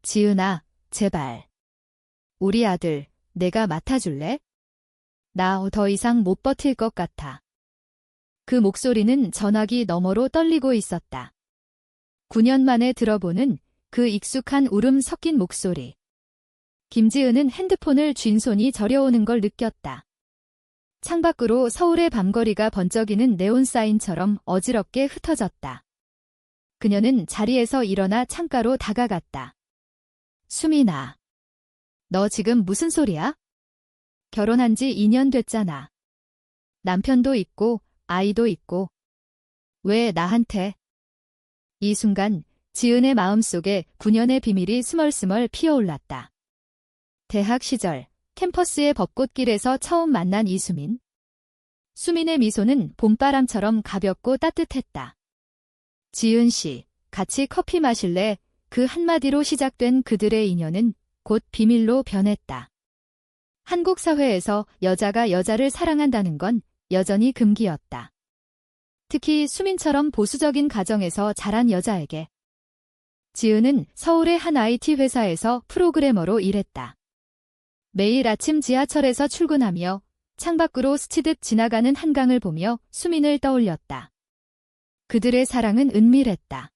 지은아, 제발. 우리 아들, 내가 맡아줄래? 나 더 이상 못 버틸 것 같아. 그 목소리는 전화기 너머로 떨리고 있었다. 9년 만에 들어보는 그 익숙한 울음 섞인 목소리. 김지은은 핸드폰을 쥔 손이 저려오는 걸 느꼈다. 창밖으로 서울의 밤거리가 번쩍이는 네온사인처럼 어지럽게 흩어졌다. 그녀는 자리에서 일어나 창가로 다가갔다. 수민아. 너 지금 무슨 소리야? 결혼한 지 2년 됐잖아. 남편도 있고 아이도 있고. 왜 나한테? 이 순간 지은의 마음속에 9년의 비밀이 스멀스멀 피어올랐다. 대학 시절 캠퍼스의 벚꽃길에서 처음 만난 이수민. 수민의 미소는 봄바람처럼 가볍고 따뜻했다. 지은 씨, 같이 커피 마실래? 그 한마디로 시작된 그들의 인연은 곧 비밀로 변했다. 한국 사회에서 여자가 여자를 사랑한다는 건 여전히 금기였다. 특히 수민처럼 보수적인 가정에서 자란 여자에게. 지은은 서울의 한 IT 회사에서 프로그래머로 일했다. 매일 아침 지하철에서 출근하며 창밖으로 스치듯 지나가는 한강을 보며 수민을 떠올렸다. 그들의 사랑은 은밀했다.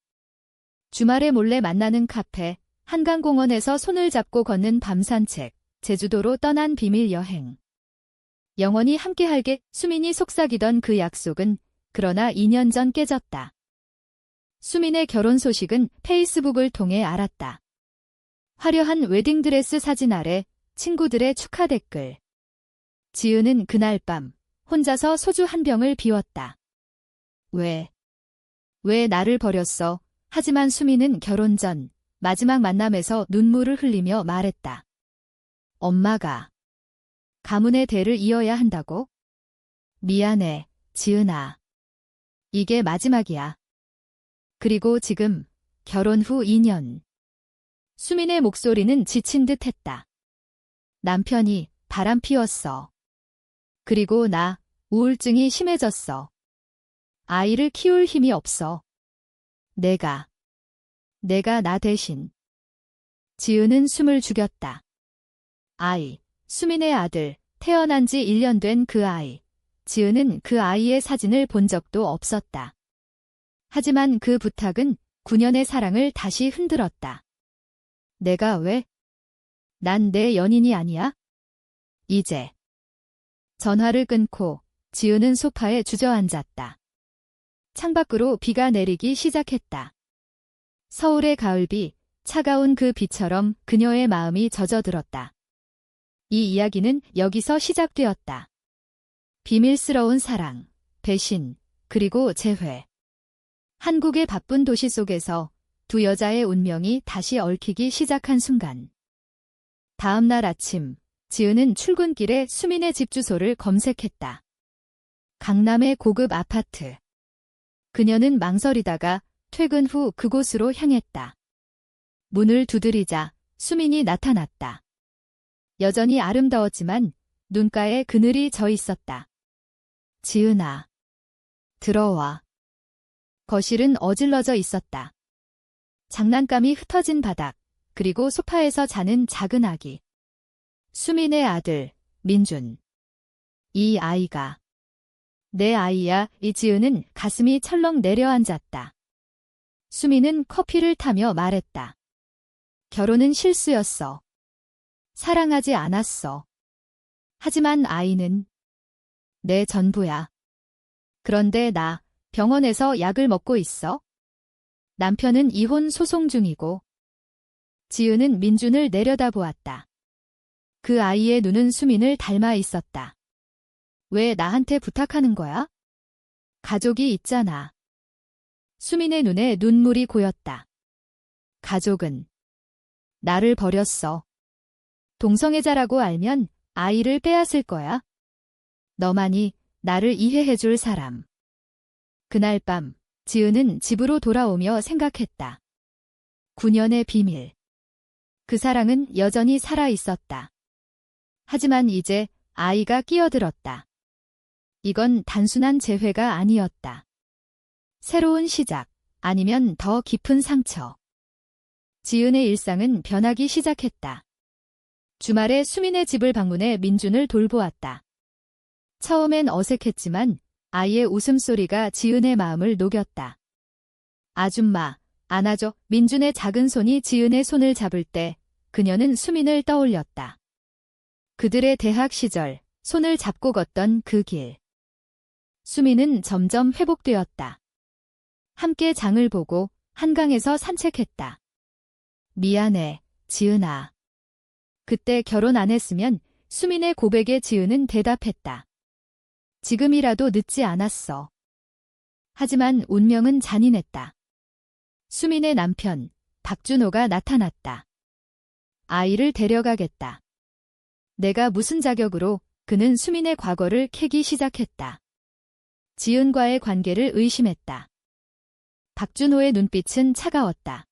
주말에 몰래 만나는 카페, 한강공원에서 손을 잡고 걷는 밤 산책, 제주도로 떠난 비밀 여행. 영원히 함께할게. 수민이 속삭이던 그 약속은 그러나 2년 전 깨졌다. 수민의 결혼 소식은 페이스북을 통해 알았다. 화려한 웨딩드레스 사진 아래 친구들의 축하 댓글. 지은은 그날 밤 혼자서 소주 한 병을 비웠다. 왜 나를 버렸어? 하지만 수민은 결혼 전 마지막 만남에서 눈물을 흘리며 말했다. 엄마가 가문의 대를 이어야 한다고? 미안해, 지은아. 이게 마지막이야. 그리고 지금 결혼 후 2년. 수민의 목소리는 지친 듯 했다. 남편이 바람 피웠어. 그리고 나 우울증이 심해졌어. 아이를 키울 힘이 없어. 내가 나 대신. 지은은 숨을 죽였다. 아이, 수민의 아들, 태어난 지 1년 된 그 아이. 지은은 그 아이의 사진을 본 적도 없었다. 하지만 그 부탁은 9년의 사랑을 다시 흔들었다. 내가 왜? 난 내 연인이 아니야? 이제. 전화를 끊고 지은은 소파에 주저앉았다. 창밖으로 비가 내리기 시작했다. 서울의 가을비, 차가운 그 비처럼 그녀의 마음이 젖어들었다. 이 이야기는 여기서 시작되었다. 비밀스러운 사랑, 배신, 그리고 재회. 한국의 바쁜 도시 속에서 두 여자의 운명이 다시 얽히기 시작한 순간. 다음 날 아침, 지은은 출근길에 수민의 집 주소를 검색했다. 강남의 고급 아파트. 그녀는 망설이다가 퇴근 후 그곳으로 향했다. 문을 두드리자 수민이 나타났다. 여전히 아름다웠지만 눈가에 그늘이 져 있었다. 지은아. 들어와. 거실은 어질러져 있었다. 장난감이 흩어진 바닥, 그리고 소파에서 자는 작은 아기. 수민의 아들, 민준. 이 아이가 내 아이야. 이지은은 가슴이 철렁 내려앉았다. 수민은 커피를 타며 말했다. 결혼은 실수였어. 사랑하지 않았어. 하지만 아이는 내 전부야. 그런데 나 병원에서 약을 먹고 있어. 남편은 이혼 소송 중이고. 지은은 민준을 내려다보았다. 그 아이의 눈은 수민을 닮아 있었다. 왜 나한테 부탁하는 거야? 가족이 있잖아. 수민의 눈에 눈물이 고였다. 가족은 나를 버렸어. 동성애자라고 알면 아이를 빼앗을 거야. 너만이 나를 이해해줄 사람. 그날 밤 지은은 집으로 돌아오며 생각했다. 9년의 비밀. 그 사랑은 여전히 살아있었다. 하지만 이제 아이가 끼어들었다. 이건 단순한 재회가 아니었다. 새로운 시작, 아니면 더 깊은 상처. 지은의 일상은 변하기 시작했다. 주말에 수민의 집을 방문해 민준을 돌보았다. 처음엔 어색했지만 아이의 웃음소리가 지은의 마음을 녹였다. 아줌마, 안아줘. 민준의 작은 손이 지은의 손을 잡을 때 그녀는 수민을 떠올렸다. 그들의 대학 시절 손을 잡고 걷던 그 길. 수민은 점점 회복되었다. 함께 장을 보고 한강에서 산책했다. 미안해, 지은아. 그때 결혼 안 했으면 수민의 고백에 지은은 대답했다. 지금이라도 늦지 않았어. 하지만 운명은 잔인했다. 수민의 남편, 박준호가 나타났다. 아이를 데려가겠다. 내가 무슨 자격으로? 그는 수민의 과거를 캐기 시작했다. 지은과의 관계를 의심했다. 박준호의 눈빛은 차가웠다.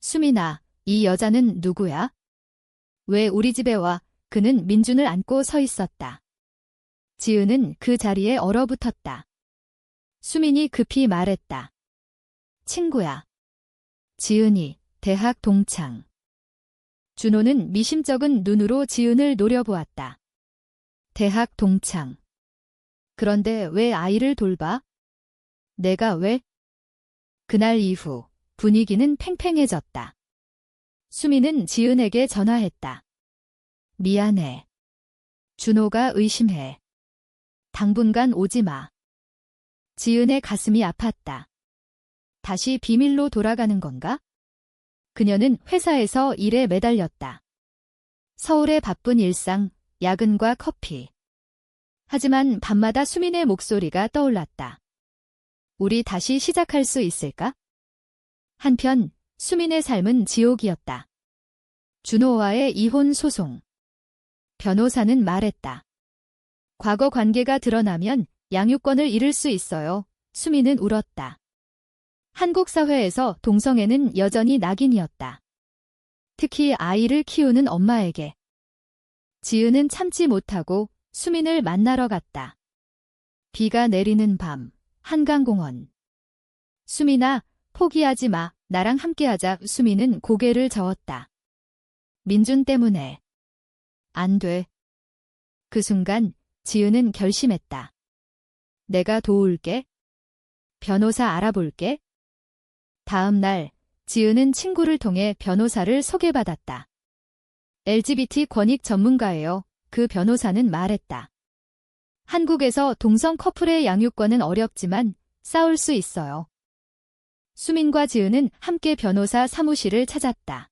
수민아, 이 여자는 누구야? 왜 우리 집에 와? 그는 민준을 안고 서 있었다. 지은은 그 자리에 얼어붙었다. 수민이 급히 말했다. 친구야. 지은이, 대학 동창. 준호는 미심쩍은 눈으로 지은을 노려보았다. 대학 동창. 그런데 왜 아이를 돌봐? 내가 왜? 그날 이후 분위기는 팽팽해졌다. 수민은 지은에게 전화했다. 미안해. 준호가 의심해. 당분간 오지 마. 지은의 가슴이 아팠다. 다시 비밀로 돌아가는 건가? 그녀는 회사에서 일에 매달렸다. 서울의 바쁜 일상, 야근과 커피. 하지만 밤마다 수민의 목소리가 떠올랐다. 우리 다시 시작할 수 있을까? 한편 수민의 삶은 지옥이었다. 준호와의 이혼 소송. 변호사는 말했다. 과거 관계가 드러나면 양육권을 잃을 수 있어요. 수민은 울었다. 한국 사회에서 동성애는 여전히 낙인이었다. 특히 아이를 키우는 엄마에게. 지은은 참지 못하고 수민을 만나러 갔다. 비가 내리는 밤, 한강공원. 수민아, 포기하지 마. 나랑 함께하자. 수민은 고개를 저었다. 민준 때문에. 안 돼. 그 순간 지은은 결심했다. 내가 도울게. 변호사 알아볼게. 다음 날 지은은 친구를 통해 변호사를 소개받았다. LGBT 권익 전문가예요. 그 변호사는 말했다. 한국에서 동성 커플의 양육권은 어렵지만 싸울 수 있어요. 수민과 지은은 함께 변호사 사무실을 찾았다.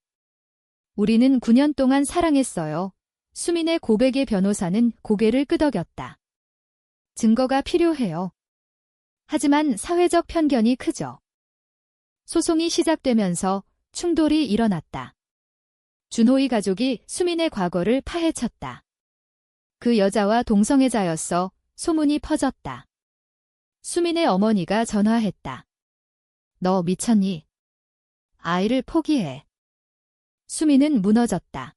우리는 9년 동안 사랑했어요. 수민의 고백에 변호사는 고개를 끄덕였다. 증거가 필요해요. 하지만 사회적 편견이 크죠. 소송이 시작되면서 충돌이 일어났다. 준호의 가족이 수민의 과거를 파헤쳤다. 그 여자와 동성애자였어. 소문이 퍼졌다. 수민의 어머니가 전화했다. 너 미쳤니? 아이를 포기해. 수민은 무너졌다.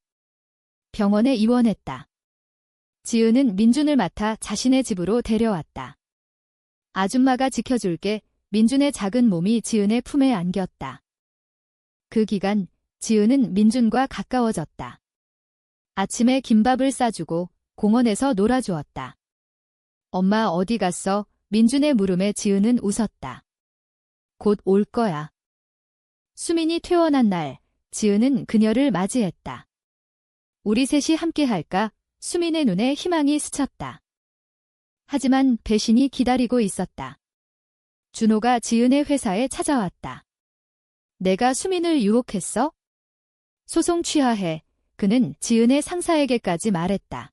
병원에 입원했다. 지은은 민준을 맡아 자신의 집으로 데려왔다. 아줌마가 지켜줄게. 민준의 작은 몸이 지은의 품에 안겼다. 그 기간 지은은 민준과 가까워졌다. 아침에 김밥을 싸주고 공원에서 놀아주었다. 엄마 어디 갔어? 민준의 물음에 지은은 웃었다. 곧 올 거야. 수민이 퇴원한 날, 지은은 그녀를 맞이했다. 우리 셋이 함께 할까? 수민의 눈에 희망이 스쳤다. 하지만 배신이 기다리고 있었다. 준호가 지은의 회사에 찾아왔다. 내가 수민을 유혹했어? 소송 취하해. 그는 지은의 상사에게까지 말했다.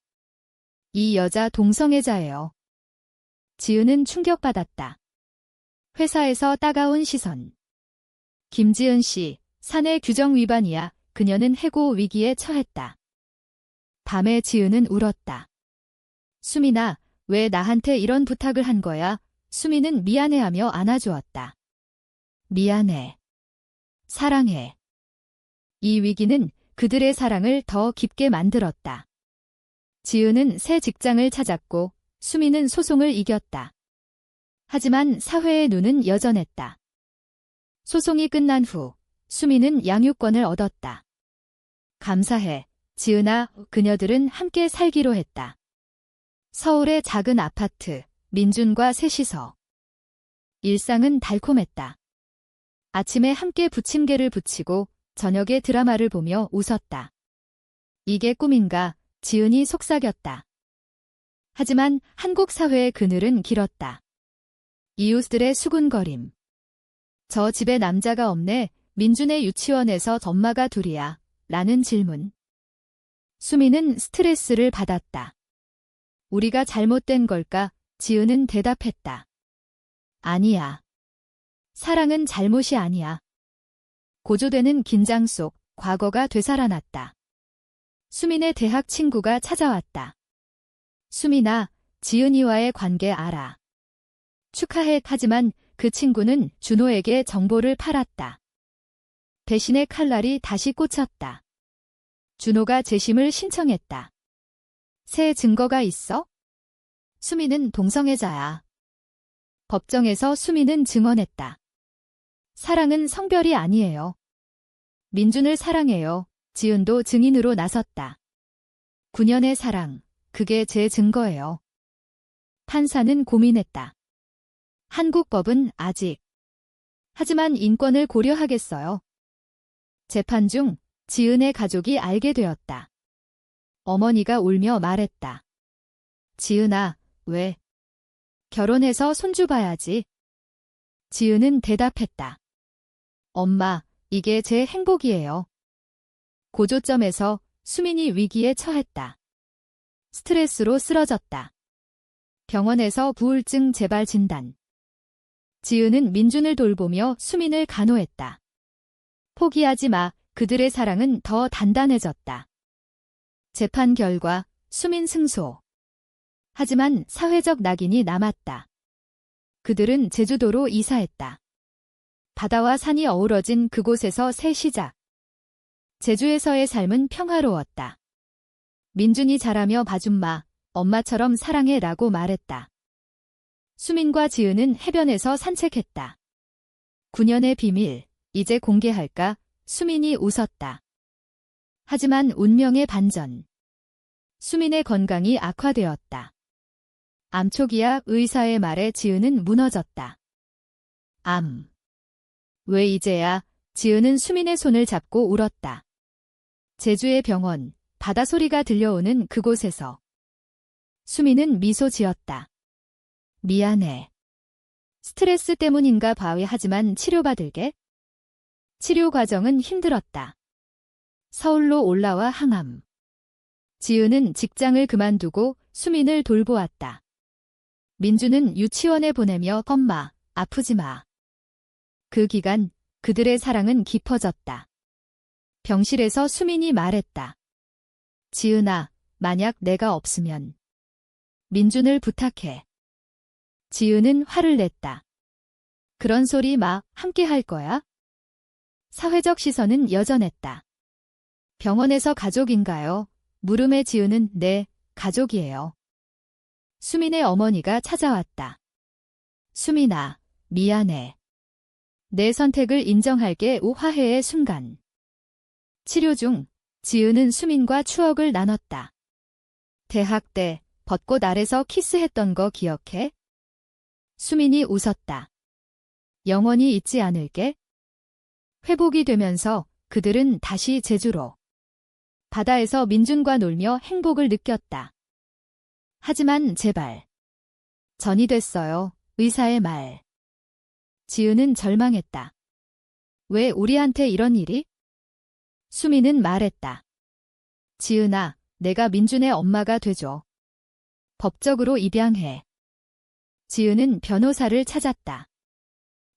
이 여자 동성애자예요. 지은은 충격받았다. 회사에서 따가운 시선. 김지은 씨, 사내 규정 위반이야. 그녀는 해고 위기에 처했다. 밤에 지은은 울었다. 수민아, 왜 나한테 이런 부탁을 한 거야? 수민은 미안해하며 안아주었다. 미안해. 사랑해. 이 위기는 그들의 사랑을 더 깊게 만들었다. 지은은 새 직장을 찾았고 수민은 소송을 이겼다. 하지만 사회의 눈은 여전했다. 소송이 끝난 후 수민은 양육권을 얻었다. 감사해, 지은아. 그녀들은 함께 살기로 했다. 서울의 작은 아파트, 민준과 셋이서. 일상은 달콤했다. 아침에 함께 부침개를 부치고 저녁에 드라마를 보며 웃었다. 이게 꿈인가? 지은이 속삭였다. 하지만 한국 사회의 그늘은 길었다. 이웃들의 수군거림. 저 집에 남자가 없네. 민준의 유치원에서 엄마가 둘이야. 라는 질문. 수미는 스트레스를 받았다. 우리가 잘못된 걸까? 지은은 대답했다. 아니야. 사랑은 잘못이 아니야. 고조되는 긴장 속 과거가 되살아났다. 수민의 대학 친구가 찾아왔다. 수민아, 지은이와의 관계 알아. 축하해. 하지만 그 친구는 준호에게 정보를 팔았다. 배신의 칼날이 다시 꽂혔다. 준호가 재심을 신청했다. 새 증거가 있어? 수민은 동성애자야. 법정에서 수민은 증언했다. 사랑은 성별이 아니에요. 민준을 사랑해요. 지은도 증인으로 나섰다. 9년의 사랑, 그게 제 증거예요. 판사는 고민했다. 한국 법은 아직. 하지만 인권을 고려하겠어요. 재판 중 지은의 가족이 알게 되었다. 어머니가 울며 말했다. 지은아, 왜? 결혼해서 손주 봐야지. 지은은 대답했다. 엄마, 이게 제 행복이에요. 고조점에서 수민이 위기에 처했다. 스트레스로 쓰러졌다. 병원에서 우울증 재발 진단. 지은은 민준을 돌보며 수민을 간호했다. 포기하지 마. 그들의 사랑은 더 단단해졌다. 재판 결과 수민 승소. 하지만 사회적 낙인이 남았다. 그들은 제주도로 이사했다. 바다와 산이 어우러진 그곳에서 새 시작. 제주에서의 삶은 평화로웠다. 민준이 자라며 봐줌마, 엄마처럼 사랑해 라고 말했다. 수민과 지은은 해변에서 산책했다. 9년의 비밀, 이제 공개할까? 수민이 웃었다. 하지만 운명의 반전. 수민의 건강이 악화되었다. 암 초기야. 의사의 말에 지은은 무너졌다. 암. 왜 이제야? 지은은 수민의 손을 잡고 울었다. 제주의 병원, 바다 소리가 들려오는 그곳에서. 수민은 미소 지었다. 미안해. 스트레스 때문인가 봐. 하지만 치료받을게. 치료 과정은 힘들었다. 서울로 올라와 항암. 지은은 직장을 그만두고 수민을 돌보았다. 민주는 유치원에 보내며 엄마, 아프지 마. 그 기간 그들의 사랑은 깊어졌다. 병실에서 수민이 말했다. 지은아, 만약 내가 없으면 민준을 부탁해. 지은은 화를 냈다. 그런 소리 마. 함께 할 거야? 사회적 시선은 여전했다. 병원에서 가족인가요? 물음에 지은은 네, 가족이에요. 수민의 어머니가 찾아왔다. 수민아, 미안해. 내 선택을 인정할게. 화해의 순간. 치료 중 지은은 수민과 추억을 나눴다. 대학 때 벚꽃 아래서 키스했던 거 기억해? 수민이 웃었다. 영원히 잊지 않을게. 회복이 되면서 그들은 다시 제주로. 바다에서 민준과 놀며 행복을 느꼈다. 하지만 제발. 전이 됐어요. 의사의 말. 지은은 절망했다. 왜 우리한테 이런 일이? 수민은 말했다. 지은아, 내가 민준의 엄마가 되줘. 법적으로 입양해. 지은은 변호사를 찾았다.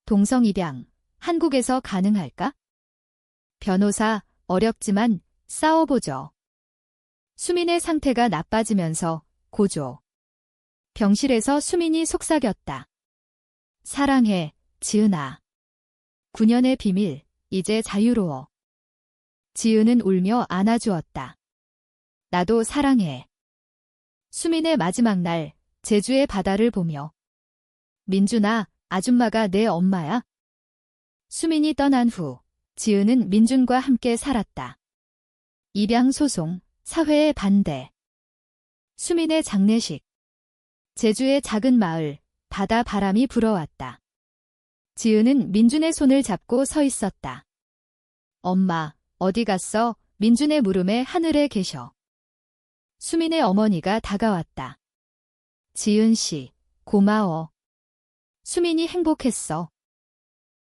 동성 입양, 한국에서 가능할까? 변호사, 어렵지만 싸워보죠. 수민의 상태가 나빠지면서 고조. 병실에서 수민이 속삭였다. 사랑해, 지은아. 9년의 비밀, 이제 자유로워. 지은은 울며 안아주었다. 나도 사랑해. 수민의 마지막 날, 제주의 바다를 보며. 민준아, 아줌마가 내 엄마야? 수민이 떠난 후 지은은 민준과 함께 살았다. 입양 소송, 사회의 반대. 수민의 장례식. 제주의 작은 마을, 바다 바람이 불어왔다. 지은은 민준의 손을 잡고 서 있었다. 엄마, 어디 갔어? 민준의 물음에 하늘에 계셔. 수민의 어머니가 다가왔다. 지은 씨, 고마워. 수민이 행복했어.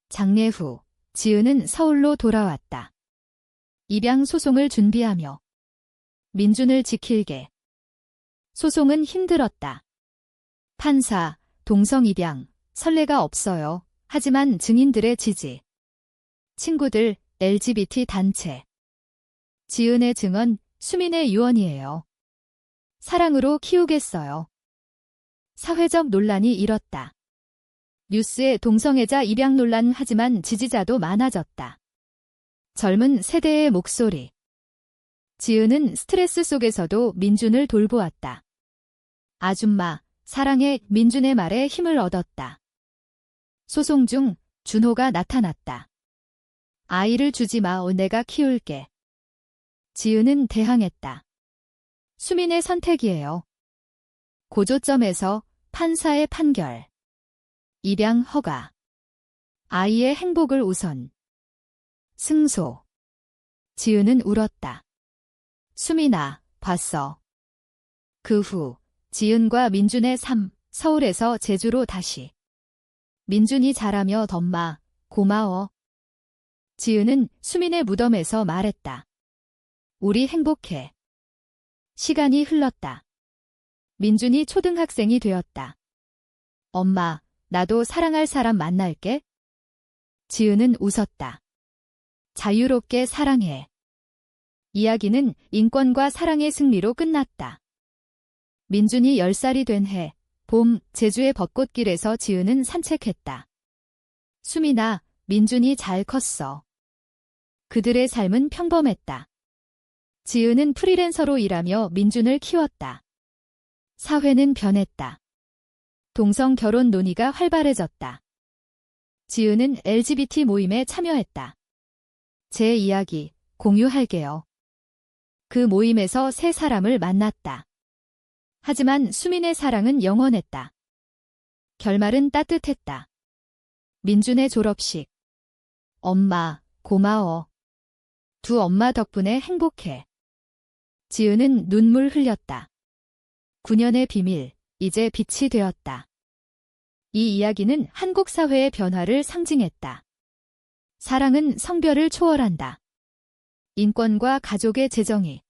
장례 후, 지은은 서울로 돌아왔다. 입양 소송을 준비하며 민준을 지킬게. 소송은 힘들었다. 판사, 동성 입양, 선례가 없어요. 하지만 증인들의 지지. 친구들, LGBT 단체. 지은의 증언, 수민의 유언이에요. 사랑으로 키우겠어요. 사회적 논란이 일었다. 뉴스에 동성애자 입양 논란 하지만 지지자도 많아졌다. 젊은 세대의 목소리. 지은은 스트레스 속에서도 민준을 돌보았다. 아줌마, 사랑해. 민준의 말에 힘을 얻었다. 소송 중 준호가 나타났다. 아이를 주지 마. 내가 키울게. 지은은 대항했다. 수민의 선택이에요. 고조점에서 판사의 판결. 입양 허가. 아이의 행복을 우선. 승소. 지은은 울었다. 수민아, 봤어. 그 후 지은과 민준의 삶, 서울에서 제주로 다시. 민준이 자라며 덤마, 고마워. 지은은 수민의 무덤에서 말했다. 우리 행복해. 시간이 흘렀다. 민준이 초등학생이 되었다. 엄마, 나도 사랑할 사람 만날게. 지은은 웃었다. 자유롭게 사랑해. 이야기는 인권과 사랑의 승리로 끝났다. 민준이 10살이 된 해, 봄, 제주의 벚꽃길에서 지은은 산책했다. 수민아, 민준이 잘 컸어. 그들의 삶은 평범했다. 지은은 프리랜서로 일하며 민준을 키웠다. 사회는 변했다. 동성 결혼 논의가 활발해졌다. 지은은 LGBT 모임에 참여했다. 제 이야기 공유할게요. 그 모임에서 세 사람을 만났다. 하지만 수민의 사랑은 영원했다. 결말은 따뜻했다. 민준의 졸업식. 엄마, 고마워. 두 엄마 덕분에 행복해. 지은은 눈물 흘렸다. 9년의 비밀, 이제 빛이 되었다. 이 이야기는 한국 사회의 변화를 상징했다. 사랑은 성별을 초월한다. 인권과 가족의 재정의